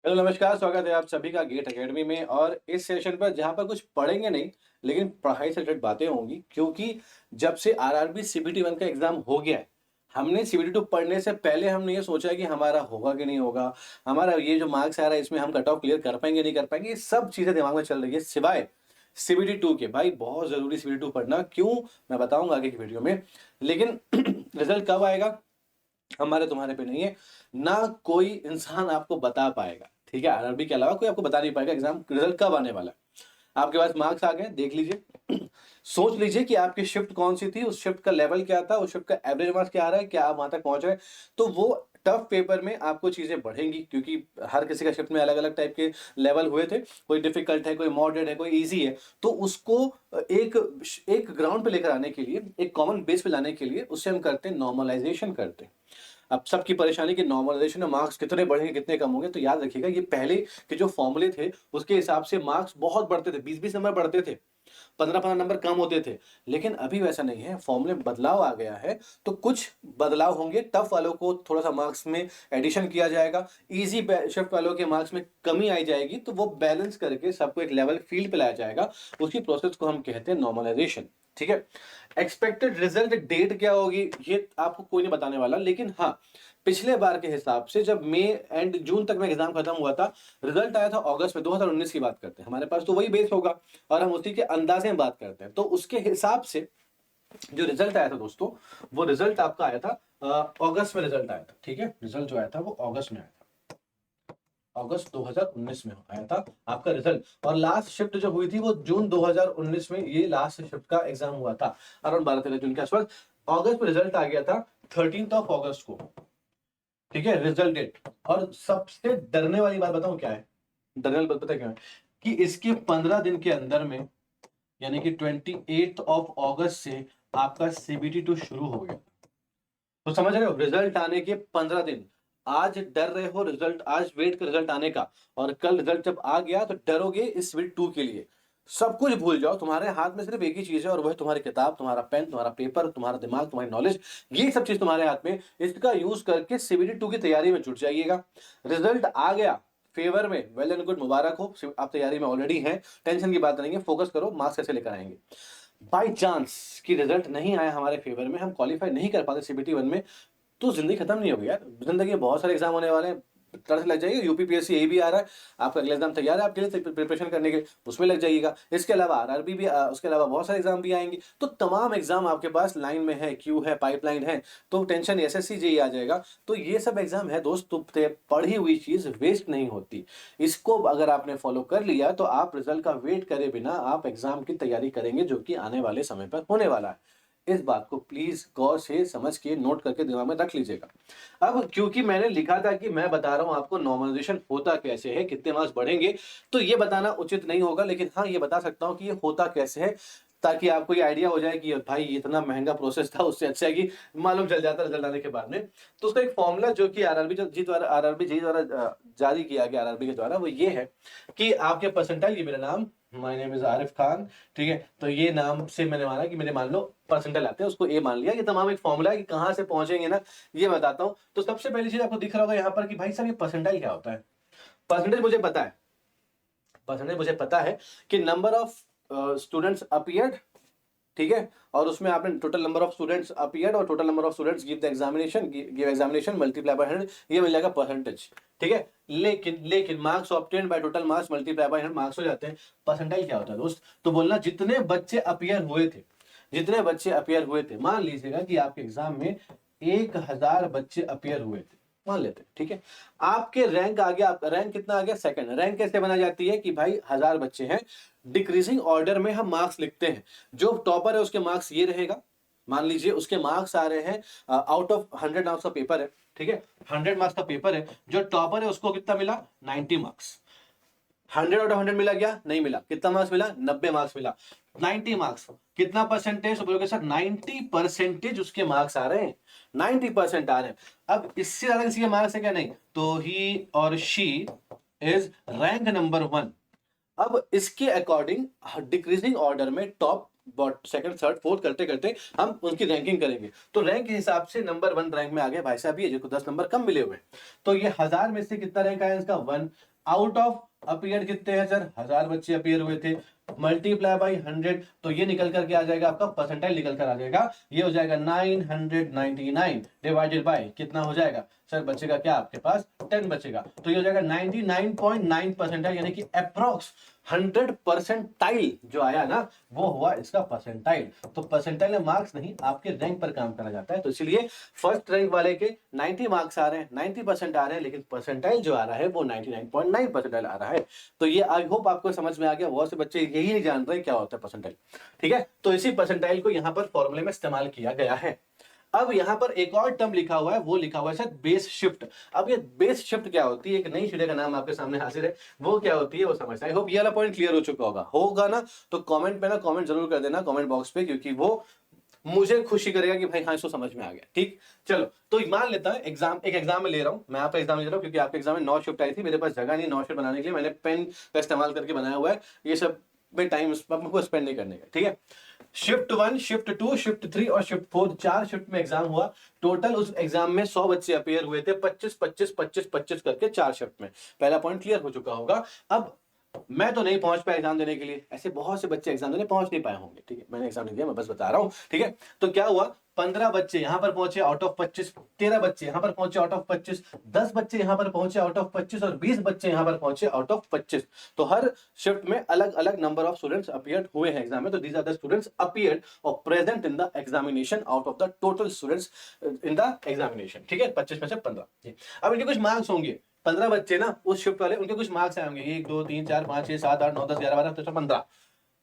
Hello नमस्कार, स्वागत है आप सभी का गेट एकेडमी में। और इस सेशन पर जहाँ पर कुछ पढ़ेंगे नहीं, लेकिन पढ़ाई से रिलेटेड बातें होंगी, क्योंकि जब से आरआरबी सीबीटी 1 का एग्ज़ाम हो गया है, हमने सीबीटी 2 पढ़ने से पहले हमने ये सोचा है कि हमारा होगा कि नहीं होगा, हमारा ये जो मार्क्स आ रहा है इसमें हम कट ऑफ क्लियर कर पाएँगे, नहीं कर पाएँगे, ये सब चीज़ें दिमाग में चल रही है सिवाय सीबीटी 2 के। भाई बहुत ज़रूरी सीबीटी 2 पढ़ना, क्यों? मैं बताऊँगा आगे की वीडियो में। लेकिन रिज़ल्ट कब आएगा? हमारे तुम्हारे पे नहीं है, ना कोई इंसान आपको बता पाएगा, ठीक है? आरआरबी के अलावा कोई आपको बता नहीं पाएगा एग्ज़ाम रिज़ल्ट कब आने वाला है। आपके पास मार्क्स आ गए, देख लीजिए। सोच लीजिए कि आपकी शिफ्ट कौन-सी थी, उस शिफ्ट का लेवल क्या था, उस शिफ्ट का एवरेज मार्क्स क्या आ रहा है, क्या आप वहाँ तक पहुँच रहे हैं? तो वो टफ पेपर में आपको चीज़ें बढ़ेंगी, क्योंकि हर किसी का शिफ्ट में अलग-अलग टाइप के लेवल हुए थे। कोई डिफ़िकल्ट है, कोई मॉडरेट है, कोई ईज़ी है। तो उसको एक ग्राउंड पे लेकर आने के लिए, एक कॉमन बेस पे लाने के लिए उससे हम करते हैं नॉर्मलाइज़ेशन करते हैं। अब सबकी परेशानी कि नॉर्मलाइज़ेशन में मार्क्स कितने बढ़ेंगे, कितने कम होंगे, तो याद रखिएगा ये पहले के जो फ़ॉर्मूले थे, उसके हिसाब से मार्क्स बहुत बढ़ते थे, 20-20 नंबर बढ़ते थे, 15-15 नंबर कम होते थे। लेकिन अभी वैसा नहीं है, फ़ॉर्मूले में बदलाव आ गया है, तो कुछ बदलाव होंगे, टफ़ वालों को थोड़ा-सा मार्क्स में एडिशन किया जाएगा, ईज़ी शिफ्ट वालों के मार्क्स में कमी आई जाएगी, तो वो बैलेंस करके सबको एक लेवल फ़ील्ड पे लाया जाएगा। उसी प्रोसेस को हम कहते हैं नॉर्मलाइज़ेशन, ठीक है? एक्सपेक्टेड रिजल्ट डेट क्या होगी, ये आपको कोई नहीं बताने वाला, लेकिन हाँ, पिछले बार के हिसाब से जब मई एंड जून तक में एग्जाम खत्म हुआ था, रिजल्ट आया था अगस्त में। 2019 की बात करते हैं, हमारे पास तो वही बेस होगा और हम उसी के अंदाजे में बात करते हैं। तो उसके हिसाब से जो रिजल्ट आया था दोस्तों, वो रिजल्ट आपका आया था अगस्त में रिजल्ट आया था, ठीक है? रिजल्ट जो आया था वो अगस्त में आया था, अगस्त 2019 में आया था आपका रिजल्ट। और लास्ट शिफ्ट जो हुई थी वो जून 2019 में, ये लास्ट शिफ्ट का एग्जाम हुआ था अराउंड 12-13 जून के आसपास। अगस्त में रिजल्ट आ गया था 13 ऑफ अगस्त को, ठीक है? Result date. और सबसे डरने वाली बात बताऊं क्या है? डरने वाली बात पता है क्या है? कि इसके 15 दिन के अंदर में, यानी कि 28 ऑफ अगस्त से आपका सीबीटी 2 शुरू हो गया। तो समझ रहे हो, रिजल्ट आने के 15 दिन। आज डर रहे हो रिजल्ट, आज वेट कर रिजल्ट आने का, और कल रिजल्ट जब आ गया तो डरोगे इस वीक 2 के लिए। सब कुछ भूल जाओ, तुम्हारे हाथ में सिर्फ एक ही चीज है, और वो है तुम्हारी किताब, तुम्हारा पेन, तुम्हारा पेपर, तुम्हारा दिमाग, तुम्हारी नॉलेज। ये सब चीज तुम्हारे हाथ में, इसका यूज करके सीबीटी 2 की तैयारी में जुट जाइएगा। रिजल्ट आ गया फेवर में, वेल एंड गुड, मुबारक हो, आप तैयारी में ऑलरेडी हैं, टेंशन की बात नहीं है, फोकस करो मार्क्स कैसे लेकर आएंगे। बाय चांस कि रिजल्ट नहीं आया हमारे फेवर में, हम क्वालिफाई नहीं कर पाते सीबीटी 1 में, तो ज़िंदगी खत्म नहीं होगी यार। ज़िंदगी में बहुत सारे एग्ज़ाम होने वाले हैं, तरस लग जाइए। यूपीपीएससी यही भी आ रहा है, आपका अगला एग्ज़ाम तैयार है आपके लिए प्रिपरेशन करने के लिए, उसमें लग जाइएगा। इसके अलावा आरआरबी भी उसके अलावा बहुत सारे एग्ज़ाम भी आएँगे। तो तमाम एग्ज़ाम आपके पास लाइन में है, क्यू है, पाइपलाइन है, तो टेंशन एसएससी जेईई आ जाएगा। तो ये सब एग्ज़ाम है दोस्त, तो पढ़ी हुई चीज़ वेस्ट नहीं होती। इसको अगर आपने फ़ॉलो कर लिया तो आप रिज़ल्ट का वेट करे बिना आप एग्ज़ाम की तैयारी करेंगे, जो कि आने वाले समय पर होने वाला है। इस बात को प्लीज़ गौर से समझ के नोट करके दिमाग में रख लीजिएगा। अब क्योंकि मैंने लिखा था कि मैं बता रहा हूँ आपको नॉर्मलाइज़ेशन होता कैसे है, कितने मार्क्स बढ़ेंगे, तो ये बताना उचित नहीं होगा, लेकिन हाँ, ये बता सकता हूँ कि ये होता कैसे है, ताकि आपको ये आइडिया हो जाए कि भाई ये इतना महँगा प्रोसेस था, उससे अच्छा है कि मालूम चल जाता रिज़ल्ट आने के बाद में। तो उसका एक फ़ॉर्मूला जो कि आरआरबी जेईई द्वारा जारी किया गया आरआरबी के द्वारा, वो ये है कि आपके परसेंटाइल, ये मेरा नाम, my name is Arif Khan, ठीक है? तो ये नाम से मैंने माना कि मेरे मान लो परसेंटाइल आते हैं, उसको ए मान लिया। ये तमाम एक फ़ॉर्मूला है कि कहाँ से पहुँचेंगे ना, ये बताता हूँ। तो सबसे पहली चीज़ आपको दिख रहा होगा यहाँ पर कि भाई साहब ये परसेंटाइल क्या होता है? परसेंटेज मुझे पता है। परसेंटेज मुझे पता है कि नंबर ऑफ स्टूडेंट्स अपीयर्ड, ठीक है? और उसमें आपने total number of students appeared और total number of students give examination multiply by 100, ये मिल जाएगा परसेंटेज, ठीक है? लेकिन marks obtained by total marks multiply by 100 marks हो जाते हैं। परसेंटाइल क्या होता है दोस्त? तो बोलना जितने बच्चे अपीयर हुए थे, जितने बच्चे अपीयर हुए थे। मान लीजिएगा कि आपके एग्जाम में 1000 बच्चे अपीयर हुए थे, मान लेते हैं, ठीक है? आपके रैंक आ गया, आपका रैंक कितना आ गया? सेकंड। रैंक कैसे बना जाती है कि भाई 1000 बच्चे हैं, डिक्रीजिंग ऑर्डर में हम मार्क्स लिखते हैं। जो टॉपर है उसके मार्क्स ये रहेगा। मान लीजिए उसके मार्क्स आ रहे हैं, आउट ऑफ 100 मार्क्स का पेपर है, ठीक है? 100 मार्क्स का पेपर है, जो टॉपर है उसको कितना मिला? 90 मार्क्स। 100 आउट ऑफ 100 मिला क्या? नहीं मिला। कितना मार्क्स मिला? 90 मार्क्स मिला। 90 मार्क्स, कितना परसेंटेज? तो बोलोगे सर 90% उसके मार्क्स आ रहे हैं, 90% आ रहे हैं। अब इससे ज्यादा किसी के मार्क्स है क्या? नहीं। तो ही और शी इज रैंक नंबर 1। अब इसके अकॉर्डिंग डिक्रीजिंग ऑर्डर में टॉप, सेकंड, थर्ड, फोर्थ करते करते हम उनकी रैंकिंग करेंगे। तो रैंक के हिसाब से नंबर 1 रैंक में आ गए भाई साहब, ये जिसको 10 नंबर कम मिले हुए हैं। तो ये 1000 में से कितना रैंक आया इसका? 1। आउट ऑफ अपीयर कितने हैं सर, 1000 बच्चे अपीयर हुए थे, मल्टीप्लाई बाई 100, तो ये निकल करके आ जाएगा आपका परसेंटाइल निकल कर आ जाएगा, ये हो जाएगा 999 डिवाइडेड बाय कितना हो जाएगा सर, बचेगा क्या आपके पास 10 बचेगा, तो ये हो जाएगा 99.9 परसेंटाइल, यानी कि अप्रोक्स 100 परसेंटाइल जो आया ना वो हुआ इसका परसेंटाइल। तो परसेंटाइल में मार्क्स नहीं आपके रैंक पर काम करा जाता है, तो इसलिए फर्स्ट रैंक वाले के 90 मार्क्स आ रहे हैं, 90% आ रहे हैं, लेकिन परसेंटाइल जो आ रहा है वो 99.9 परसेंटाइल आ रहा है। तो ये आई होप आपको समझ में आ गया, बहुत से बच्चे यही नहीं जान रहे क्या होता है परसेंटाइल, ठीक है। तो इसी परसेंटाइल को यहाँ पर फॉर्मूले में इस्तेमाल किया गया है। अब यहां पर एक और टर्म लिखा हुआ है, वो लिखा हुआ है सर बेस शिफ्ट। अब ये बेस शिफ्ट क्या होती है, एक नई चिड़िया का नाम आपके सामने हाजिर है, वो क्या होती है वो समझते हैं। आई होप ये वाला पॉइंट क्लियर हो चुका होगा ना, तो कमेंट पे ना कमेंट जरूर कर देना कमेंट बॉक्स पे, क्योंकि वो मुझे खुशी करेगा कि भाई हाँ इसको समझ में आ गया। ठीक, चलो तो मान लेता है एक एग्जाम में ले रहा हूं, मैं आपका एग्जाम ले रहा हूं क्योंकि आपके एग्जाम में 9 शिफ्ट आई थी, मेरे पास जगह नहीं 9 शिफ्ट बनाने के लिए, मैंने पेन का इस्तेमाल करके बनाया हुआ है, ये सब में टाइम को स्पेंड नहीं करने का, ठीक है। शिफ्ट 1, शिफ्ट 2, शिफ्ट 3 और शिफ्ट 4, 4 शिफ्ट में एग्जाम हुआ। टोटल उस एग्जाम में 100 बच्चे अपीयर हुए थे, 25 25 25 25 करके 4 शिफ्ट में। पहला पॉइंट क्लियर हो चुका होगा। अब मैं तो नहीं पहुंच पाया एग्जाम देने के लिए, ऐसे बहुत से बच्चे एग्जाम देने पहुंच नहीं पाए होंगे, ठीक है, मैंने एग्जाम नहीं दिया, मैं बस बता रहा हूं, ठीक है। तो क्या हुआ, 15 बच्चे यहां पर पहुंचे आउट ऑफ 25, 13 बच्चे यहां पर पहुंचे आउट ऑफ 25, 10 बच्चे यहां पर पहुंचे आउट ऑफ 25 और 20 बच्चे यहां पर पहुंचे आउट ऑफ 25। तो हर शिफ्ट में अलग अलग नंबर ऑफ स्टूडेंट्स अपीयर्ड हुए हैं एग्जाम में, तो these are the students appeared और present in the examination out of the total students in the examination, ठीक है, 25 में से 15। अब इनके कुछ मार्क्स होंगे, 15 बच्चे ना उस शिफ्ट वाले, उनके कुछ मार्क्स आए होंगे 1 2 3 4 5 6 7 8 9 10 11 12 13 15,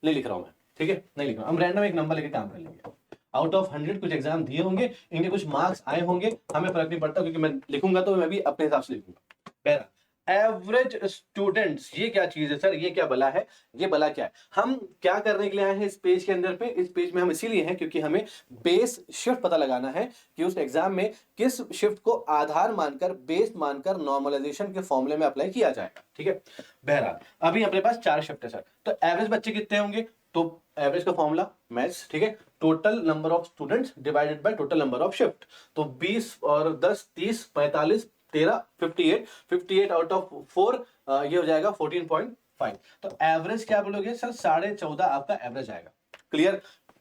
नहीं लिख रहा हूं मैं, ठीक है, नहीं लिख रहा हूं, हम रैंडम एक नंबर लेके काम कर लेंगे। आउट ऑफ 100 कुछ एग्जाम दिए होंगे, इनके कुछ मार्क्स आए होंगे, हमें फर्क नहीं पड़ता क्योंकि मैं लिखूंगा तो मैं भी अपने हिसाब से लिखूंगा। पहला एवरेज स्टूडेंट्स, ये क्या चीज है सर, ये क्या बला है, ये बला क्या है, हम क्या करने के लिए आए हैं इस पेज के अंदर पे, इस पेज में हम इसीलिए हैं क्योंकि हमें बेस शिफ्ट पता लगाना है कि उस एग्जाम में किस शिफ्ट को आधार मानकर बेस मानकर नॉर्मलाइजेशन के फॉर्मूले में अप्लाई किया जाएगा, ठीक है। बहरहाल अभी अपने पास 4 शिफ्ट है सर, तो एवरेज बच्चे कितने होंगे, तो एवरेज का फॉर्मूला मैथ्स, ठीक है, total number of students divided by total number of shift, तो 20 और 10 30 45 13 58, 58 आउट ऑफ 4 ये हो जाएगा 14.5। तो एवरेज क्या बोलोगे सर, 14.5 आपका एवरेज आएगा। क्लियर,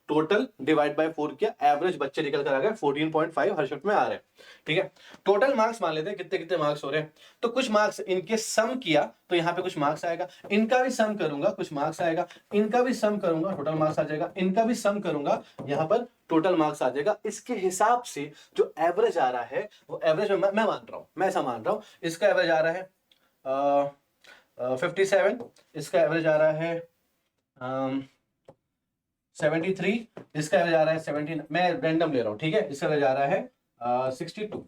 टोटल डिवाइड बाय 4 किया, एवरेज बच्चे निकल कर आ गए 14.5 हर शिफ्ट में आ रहे हैं, ठीक है। टोटल मार्क्स मान लेते हैं कितने कितने मार्क्स हो रहे हैं, तो कुछ मार्क्स इनके सम किया तो यहां पे कुछ मार्क्स आएगा, इनका भी सम करूंगा कुछ मार्क्स आएगा, इनका भी सम करूंगा टोटल मार्क्स आ जाएगा, इनका भी सम करूंगा यहां पर टोटल मार्क्स आ जाएगा। इसके हिसाब से जो एवरेज आ रहा है वो एवरेज में मैं मान रहा हूं, मैं ऐसा मान रहा हूं, इसका एवरेज आ रहा है 57, इसका एवरेज आ रहा है 73, इसका एवरेज आ रहा है 17, मैं रैंडम ले रहा हूं, ठीक है, इसका एवरेज आ रहा है 62।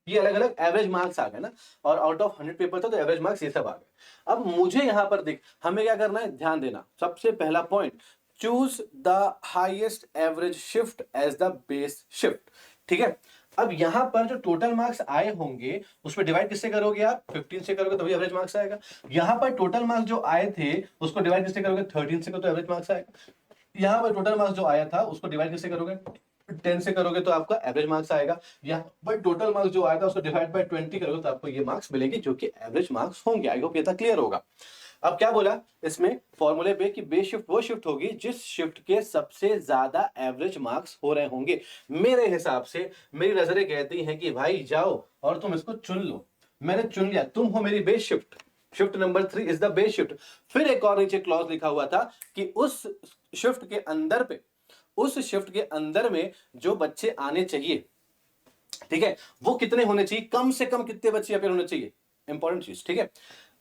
ये अलग अलग एवरेज मार्क्स आ गए ना, और आउट ऑफ 100 पेपर था तो एवरेज मार्क्स ये सब आ गए। अब मुझे यहां पर देख, हमें क्या करना है, ध्यान देना, सबसे पहला point, choose the highest average shift as the base shift, ठीक है। अब यहां पर जो टोटल मार्क्स आए होंगे उसमें डिवाइड किससे करोगे आप, 15 से करोगे तभी एवरेज मार्क्स आएगा। यहां पर टोटल मार्क्स जो आए थे उसको डिवाइड किससे करोगे, 13 से करोगे तो एवरेज मार्क्स आएगा। यहाँ पर टोटल मार्क्स जो आया था उसको डिवाइड किससे करोगे, 10 से करोगे तो आपका एवरेज मार्क्स आएगा। यहाँ पर टोटल मार्क्स जो आया था उसको डिवाइड बाय 20 करोगे तो आपको ये मार्क्स मिलेंगे जो कि एवरेज मार्क्स होंगे। आई होप ये था क्लियर होगा। अब क्या बोला इसमें फॉर्मूले पे कि बेस शिफ्ट वो शिफ्ट होगी जिस शिफ्ट के सबसे ज्यादा एवरेज मार्क्स हो रहे होंगे। मेरे हिसाब से मेरी नजरें कहती हैं कि भाई जाओ और तुम इसको चुन लो, मैंने चुन लिया, तुम हो मेरी base shift, shift number 3 is the base shift. फिर एक और नीचे क्लॉज लिखा हुआ था कि उस शिफ्ट के अंदर पे, उस शिफ्ट के अंदर में जो बच्चे आने चाहिए, ठीक है, वो कितने होने चाहिए, कम से कम कितने बच्चे अपीयर होने चाहिए, इंपॉर्टेंट चीज, ठीक है।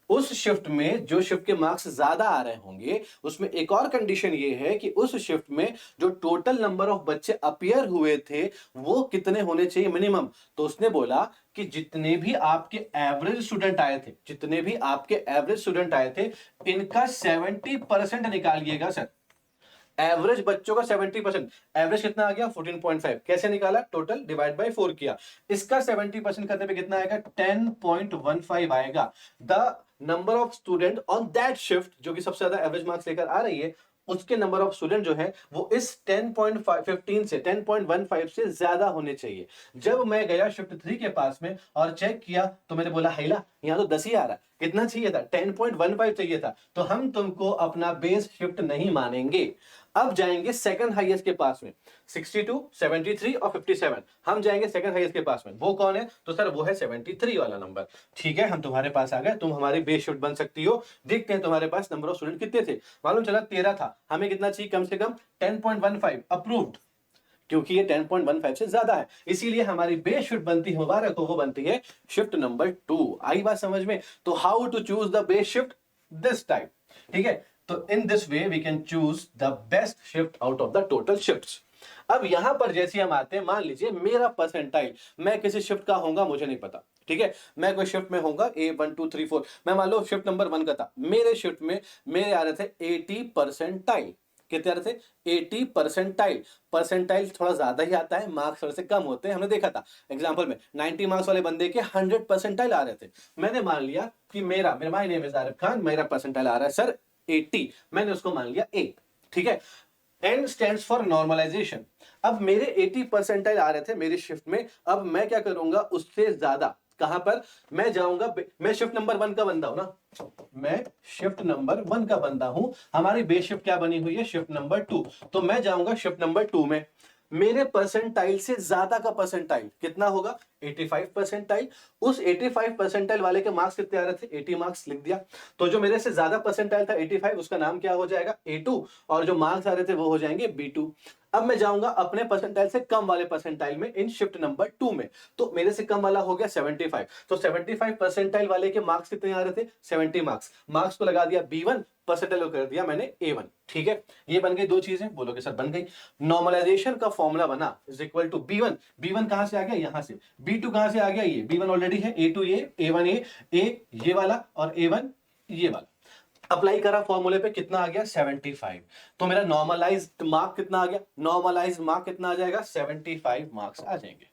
उस शिफ्ट में जो शिफ्ट के मार्क्स ज्यादा आ रहे होंगे उसमें एक और कंडीशन ये है कि उस शिफ्ट में जो टोटल नंबर ऑफ बच्चे अपीयर हुए थे वो कितने होने चाहिए मिनिमम। तो उसने बोला कि जितने भी आपके एवरेज स्टूडेंट आए थे, जितने भी आपके एवरेज स्टूडेंट आए थे, इनका 70% निकालिएगा सर। एवरेज बच्चों का 70%, एवरेज कितना आ गया 14.5, कैसे निकाला, टोटल डिवाइड बाय 4 किया, इसका 70% करने पे कितना आएगा 10.15 आएगा। The number of student on that shift जो कि सबसे ज्यादा एवरेज मार्क्स लेकर आ रही है उसके नंबर ऑफ स्टूडेंट जो है वो इस 10.15 से 10.15 से ज्यादा होने चाहिए। जब मैं गया शिफ्ट 3 के पास में और चेक किया तो मैंने बोला हैला यहाँ तो 10 ही आ रहा, कितना चाहिए था 10.15 चाहिए था, तो हम तुमको अपना बेस शिफ्ट नहीं मानेंगे। अब जाएंगे सेकंड हाईएस्ट के पास में 62, 73 और 57, हम जाएंगे सेकंड हाईएस्ट के पास में, वो कौन है तो सर वो है 73 वाला नंबर। ठीक है, हम तुम्हारे पास आ गए, तुम हमारी बेस शिफ्ट बन सकती हो। देखते हैं तुम्हारे पास नंबर ऑफ स्टूडेंट कितने थे, मालूम चला 13 था, हमें कितना चाहिए कम से कम 10.15 अप्रूव्ड, क्योंकि ये 10.15 से ज्यादा है, इसीलिए हमारी बेस शिफ्ट बनती है, मुबारक हो, वो बनती है शिफ्ट नंबर 2। आई बात समझ में? तो how to choose the base shift this type, ठीक है, तो in this way we can choose the best shift out of the total shifts. अब यहां पर जैसे हम आते हैं, मान लीजिए मेरा परसेंटाइल, मैं किसी शिफ्ट का होऊंगा मुझे नहीं पता, ठीक है, मैं कोई शिफ्ट में होऊंगा A1 2 3 4, मैं मान लो शिफ्ट नंबर 1 का था, मेरे शिफ्ट में मेरे आ रहे थे 80 परसेंटाइल। कितने आ रहे थे 80 परसेंटाइल। परसेंटाइल थोड़ा ज्यादा ही आता है, मार्क्स थोड़े से कम होते हैं, हमने देखा था एग्जांपल में 90 मार्क्स वाले बंदे के 100 परसेंटाइल आ रहे थे। मैंने मान लिया कि मेरा my name is Arif Khan, मेरा परसेंटाइल आ रहा है सर 80, मैंने उसको मान लिया A, ठीक है। N stands for normalisation. अब मेरे 80 परसेंटाइल आ रहे थे मेरी शिफ्ट में, अब मैं क्या करूंगा उससे ज्यादा, कहां पर मैं जाऊंगा, मैं शिफ्ट नंबर 1 का बंदा हूं ना, मैं शिफ्ट नंबर 1 का बंदा हूं, हमारी बेस शिफ्ट क्या बनी हुई है शिफ्ट नंबर 2, तो मैं जाऊंगा शिफ्ट नंबर 2 में। मेरे परसेंटाइल से ज्यादा का परसेंटाइल कितना होगा 85 परसेंटाइल, उस 85 परसेंटाइल वाले के मार्क्स कितने आ रहे थे 80 मार्क्स, लिख दिया। तो जो मेरे से ज्यादा परसेंटाइल था 85, उसका नाम क्या हो जाएगा A2, और जो मार्क्स आ रहे थे वो हो जाएंगे B2। अब मैं जाऊंगा अपने परसेंटाइल से कम वाले परसेंटाइल में इन शिफ्ट नंबर 2 में, तो मेरे से कम वाला हो गया 75, तो 75 परसेंटाइल वाले के मार्क्स कितने आ रहे थे 70 मार्क्स, मार्क्स को लगा दिया B1, परसेंटाइल को कर दिया मैंने A1, ठीक है। ये बन गई दो चीजें, बोलोगे सर बन गई। नॉर्मलाइजेशन का फॉर्मूला बना is equal to B1, B1 कहां से आ गया यहां से, B2 कहां से आ गया ये B1 ऑलरेडी है, A2 ये, A1 A ये वाला और A1 ये वाला, अप्लाई करा फॉर्मूले पे कितना आ गया 75, तो मेरा नॉर्मलाइज्ड मार्क कितना आ गया, नॉर्मलाइज्ड मार्क कितना आ जाएगा 75 मार्क्स आ जाएंगे।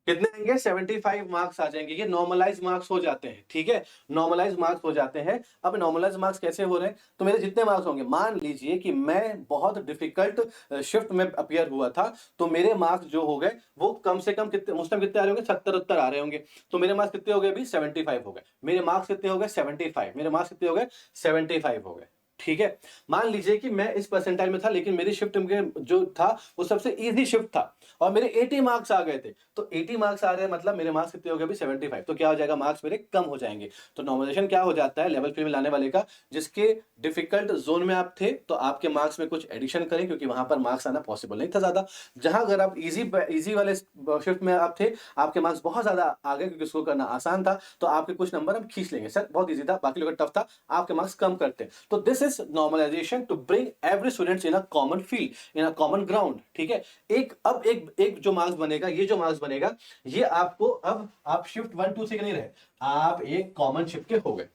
कितने आएंगे 75 मार्क्स आ जाएंगे, ये नॉर्मलाइज मार्क्स हो जाते हैं, ठीक है, नॉर्मलाइज मार्क्स हो जाते हैं। अब नॉर्मलाइज मार्क्स कैसे हो रहे हैं, तो मेरे जितने मार्क्स होंगे, मान लीजिए कि मैं बहुत डिफिकल्ट शिफ्ट में अपियर हुआ था, तो मेरे मार्क्स जो हो गए वो कम से कम कितने, उस टाइम कितने आ रहे होंगे 70-70 आ रहे होंगे, तो मेरे मार्क्स कितने हो गए अभी 75 हो गए, मेरे मार्क्स कितने हो गए 75, मेरे मार्क्स कितने हो गए 75 हो गए, ठीक है। मान लीजिए कि मैं इस परसेंटाइल में था, लेकिन मेरी शिफ्ट में जो था वो सबसे इजी शिफ्ट था और मेरे 80 मार्क्स आ गए थे, तो 80 मार्क्स आ रहे हैं मतलब मेरे मार्क्स कितने हो गए अभी 75, तो क्या हो जाएगा मार्क्स मेरे कम हो जाएंगे। तो नॉर्मलाइजेशन क्या हो जाता है लेवल 3 में लाने वाले का, जिसके डिफिकल्ट जोन में आप थे तो आपके मार्क्स में कुछ एडिशन करें, क्योंकि वहां पर मार्क्स आना पॉसिबल नहीं था ज्यादा। जहां अगर आप इजी वाले शिफ्ट में आप थे, आपके मार्क्स बहुत ज्यादा आ गए क्योंकि उसको करना आसान था, तो आपके कुछ नंबर हम खींच लेंगे, सर बहुत ईजी था, बाकी लोग टफ था, आपके मार्क्स कम करते। तो this is normalisation to bring every students in a common field, in a common ground, ठीक है। एक जो मार्क्स बनेगा, ये जो मार्क्स बनेगा, ये आपको, अब आप शिफ्ट 1 2 से नहीं रहे, आप एक कॉमन शिफ्ट के हो गए,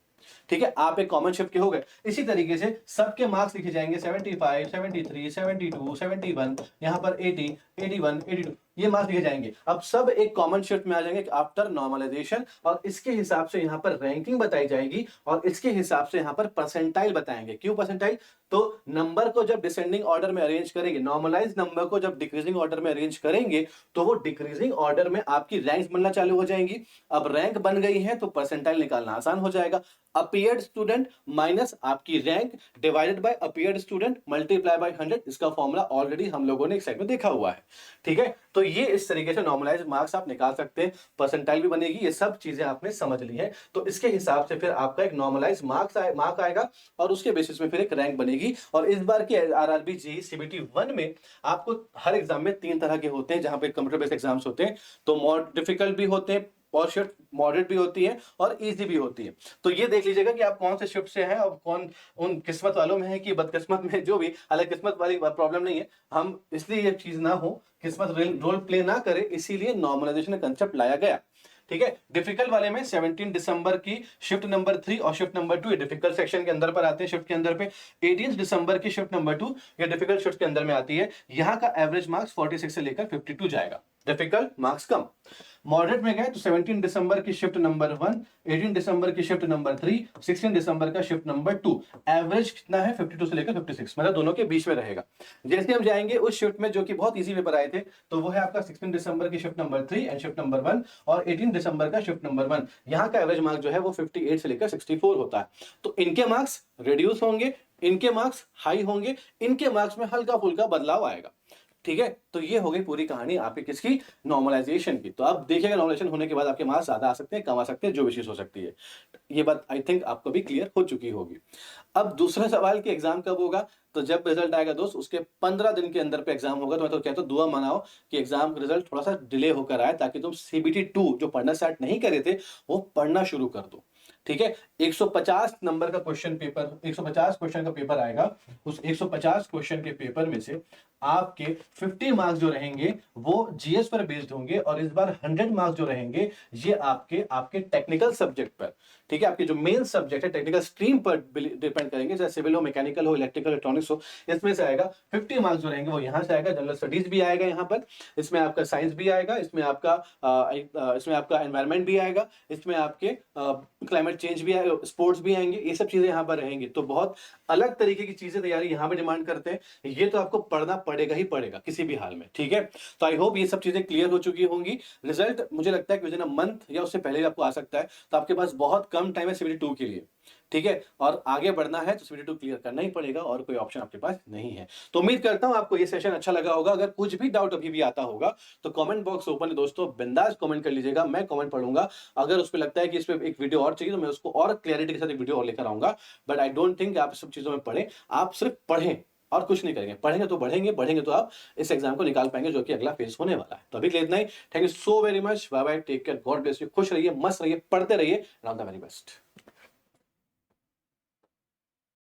ठीक है, आप एक कॉमन शिफ्ट के हो गए। इसी तरीके से सबके मार्क्स लिखे जाएंगे 75 73 72 71, यहां पर 80 81 82, ये मार्क्स लिखे जाएंगे। अब सब एक कॉमन शिफ्ट में आ जाएंगे आफ्टर नॉर्मलाइजेशन, और इसके हिसाब से यहां पर रैंकिंग बताई जाएगी और इसके हिसाब से यहां पर परसेंटाइल बताएंगे। क्यों परसेंटाइल, तो नंबर को जब डिसेंडिंग ऑर्डर में अरेंज करेंगे, नॉर्मलाइज नंबर को जब डिक्रीजिंग ऑर्डर में अरेंज करेंगे, तो वो डिक्रीजिंग ऑर्डर में आपकी रैंक्स बनना चालू हो जाएंगी। अब रैंक बन गई है तो परसेंटाइल निकालना आसान हो जाएगा। अपीयर्ड स्टूडेंट माइनस आपकी rank divided by appeared student multiply by 100, इसका फॉर्मूला ऑलरेडी हम लोगों ने एक साइड में देखा हुआ है, ठीक है। तो ये इस तरीके से नॉर्मलाइज मार्क्स आप निकाल सकते हैं, परसेंटाइल भी बनेगी, ये सब चीजें आपने समझ ली है। तो इसके हिसाब से फिर आपका एक नॉर्मलाइज मार्क आएगा और उसके बेसिस में फिर एक रैंक बनेगी। और इस बार की आरआरबी जेईई सीबीटी 1 में आपको हर एग्जाम में 3 तरह के होते हैं, जहां पे कंप्यूटर बेस्ड एग्जाम्स होते हैं, तो डिफिकल्ट भी होते हैं और शिफ्ट मॉडरेट भी होती है और इजी भी होती है। तो ये देख लीजिएगा कि आप कौन से शिफ्ट से हैं और कौन उन किस्मत वालों में है कि बदकिस्मत में, जो भी, हालांकि किस्मत वाली प्रॉब्लम नहीं है, हम इसलिए ये चीज ना हो, किस्मत रोल प्ले ना करे, इसीलिए नॉर्मलाइजेशन का कंसेप्ट लाया गया, ठीक है। डिफिकल्ट वाले में 17 दिसंबर की शिफ्ट नंबर 3 और शिफ्ट नंबर 2 डिफिकल्ट सेक्शन के अंदर पर आते हैं, शिफ्ट के अंदर पे 18 दिसंबर की शिफ्ट नंबर 2 ये डिफिकल्ट शिफ्ट के अंदर में आती है। यहां का एवरेज मार्क्स 46 से लेकर 52 जाएगा। डिफिकल्ट मार्क्स कम। मॉडरेट में गए तो 17 दिसंबर की शिफ्ट नंबर 1, 18 दिसंबर की शिफ्ट नंबर 3, 16 दिसंबर का शिफ्ट नंबर 2। एवरेज कितना है 52 से लेकर 56, मतलब दोनों के बीच में रहेगा। जैसे हम जाएंगे उस शिफ्ट में जो कि बहुत इजी पेपर आए थे, तो वो है आपका 16 दिसंबर की shift number 3 and shift number 1 और 18 दिसंबर का शिफ्ट नंबर 1। यहाँ का एवरेज मार्क्स जो है वो 58 से लेकर 64 होता है। तो इनके मार्क्स रिड्यूस होंगे, इनके मार्क्स हाई होंगे, इनके मार्क्स में हल्का फुल्का बदलाव आएगा। ठीक है, तो ये हो गई पूरी कहानी आपकी किसकी, नॉर्मलाइजेशन की। तो आप देखिएगा नॉर्मलाइजेशन होने के बाद आपके मार्क्स ज्यादा आ सकते हैं, कम आ सकते हैं, जो भी चीज हो सकती है। ये बात आई थिंक आपको भी क्लियर हो चुकी होगी। अब दूसरा सवाल कि एग्जाम कब होगा, तो जब रिजल्ट आएगा दोस्त उसके 15 दिन के अंदर पे एग्जाम होगा। तो मैं तो कहता हूं दुआ मनाओ कि एग्जाम रिजल्ट थोड़ा सा डिले होकर आए, ताकि तुम सीबीटी 2 जो पढ़ना स्टार्ट नहीं करे थे वो पढ़ना शुरू कर दो। ठीक है, 150 नंबर का क्वेश्चन पेपर, 150 क्वेश्चन का पेपर आएगा। उस 150 क्वेश्चन के पेपर में से आपके 50 मार्क्स जो रहेंगे वो जीएस पर बेस्ड होंगे, और इस बार 100 मार्क्स जो रहेंगे ये आपके टेक्निकल सब्जेक्ट पर। ठीक है, आपके जो मेन सब्जेक्ट है टेक्निकल स्ट्रीम पर डिपेंड करेंगे, चाहे सिविल हो, मैकेनिकल हो, इलेक्ट्रिकल, इलेक्ट्रॉनिक्स हो, इसमें से आएगा 50 मार्क्स जो रहेंगे वो यहाँ से आएगा। जनरल स्टडीज भी आएगा यहाँ पर, इसमें आपका साइंस भी आएगा, इसमें आपका एनवायरमेंट भी आएगा, इसमें आपके क्लाइमेट चेंज भी आएगा, स्पोर्ट्स भी आएंगे, ये सब चीजें यहाँ पर रहेंगी। तो बहुत अलग तरीके की चीजें तैयारी यहाँ पे डिमांड करते हैं। ये तो आपको पढ़ना पड़ेगा ही पड़ेगा किसी भी हाल में। ठीक है, तो आई होप ये सब चीजें क्लियर हो चुकी होंगी। रिजल्ट मुझे लगता है कि विदिन अ मंथ या उससे पहले भी आपको आ सकता है, तो आपके पास बहुत कम टाइम है सीबीटी 2 के लिए। ठीक है, और आगे बढ़ना है तो सीबीटी 2 क्लियर करना ही पड़ेगा, और कोई ऑप्शन आपके पास नहीं है। तो उम्मीद करता हूं आपको ये सेशन अच्छा लगा होगा। अगर कुछ भी डाउट अभी भी आता होगा तो कमेंट बॉक्स ओपन है दोस्तों, बिंदास कमेंट कर लीजिएगा, मैं कमेंट पढ़ूंगा। अगर उस पर लगता है कि इस पर एक वीडियो और चाहिए तो मैं उसको और क्लैरिटी के साथ एक वीडियो और लेकर आऊंगा। बट आई डोंट थिंक आप सब चीजों में पढ़ें, आप सिर्फ पढ़ें और कुछ नहीं करेंगे। पढ़ेंगे तो बढ़ेंगे, बढ़ेंगे तो आप इस एग्जाम को निकाल पाएंगे, जो कि अगला फेज होने वाला है। तो अभी के लिए इतना ही। Thank you so very much, bye bye, take care, God bless you, खुश रहिए, मस्त रहिए, पढ़ते रहिए, ऑल द वेरी बेस्ट।